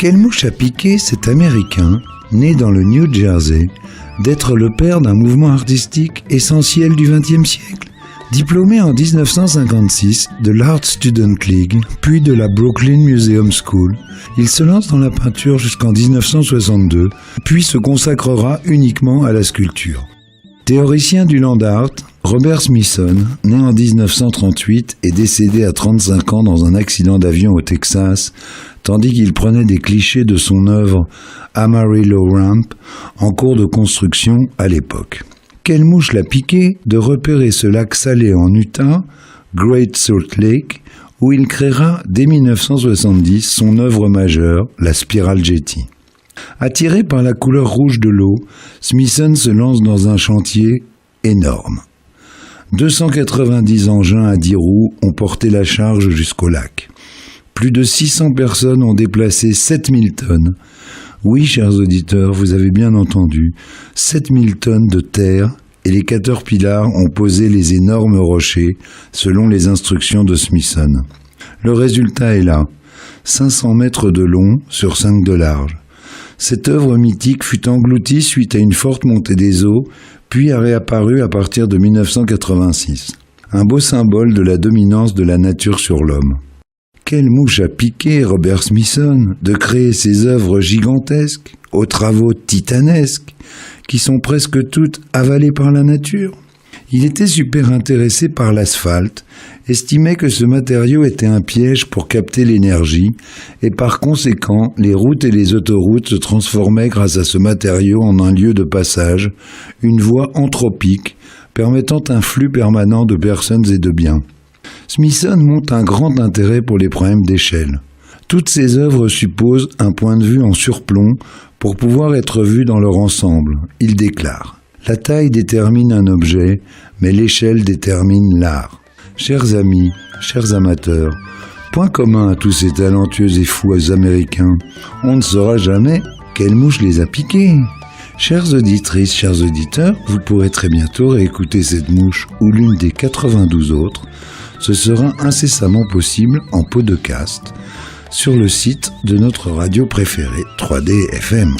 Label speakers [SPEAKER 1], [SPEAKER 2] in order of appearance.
[SPEAKER 1] Quelle mouche a piqué cet Américain, né dans le New Jersey, d'être le père d'un mouvement artistique essentiel du XXe siècle? Diplômé en 1956 de l'Art Student League, puis de la Brooklyn Museum School, il se lance dans la peinture jusqu'en 1962, puis se consacrera uniquement à la sculpture. Théoricien du land art, Robert Smithson, né en 1938 et décédé à 35 ans dans un accident d'avion au Texas, tandis qu'il prenait des clichés de son œuvre Amarillo Ramp en cours de construction à l'époque. Quelle mouche l'a piqué de repérer ce lac salé en Utah, Great Salt Lake, où il créera dès 1970 son œuvre majeure, la Spiral Jetty. Attiré par la couleur rouge de l'eau, Smithson se lance dans un chantier énorme. 290 engins à 10 roues ont porté la charge jusqu'au lac. Plus de 600 personnes ont déplacé 7000 tonnes. Oui, chers auditeurs, vous avez bien entendu, 7000 tonnes de terre et les Caterpillars ont posé les énormes rochers selon les instructions de Smithson. Le résultat est là, 500 mètres de long sur 5 de large. Cette œuvre mythique fut engloutie suite à une forte montée des eaux, puis a réapparu à partir de 1986. Un beau symbole de la dominance de la nature sur l'homme. Quelle mouche a piqué Robert Smithson de créer ces œuvres gigantesques, aux travaux titanesques, qui sont presque toutes avalées par la nature? Il était super intéressé par l'asphalte, estimait que ce matériau était un piège pour capter l'énergie, et par conséquent, les routes et les autoroutes se transformaient grâce à ce matériau en un lieu de passage, une voie anthropique, permettant un flux permanent de personnes et de biens. Smithson montre un grand intérêt pour les problèmes d'échelle. Toutes ses œuvres supposent un point de vue en surplomb pour pouvoir être vues dans leur ensemble. Il déclare « La taille détermine un objet, mais l'échelle détermine l'art. » Chers amis, chers amateurs, point commun à tous ces talentueux et fous Américains, on ne saura jamais quelle mouche les a piqués. Chères auditrices, chers auditeurs, vous pourrez très bientôt réécouter cette mouche ou l'une des 92 autres. Ce sera incessamment possible en podcast sur le site de notre radio préférée 3D FM.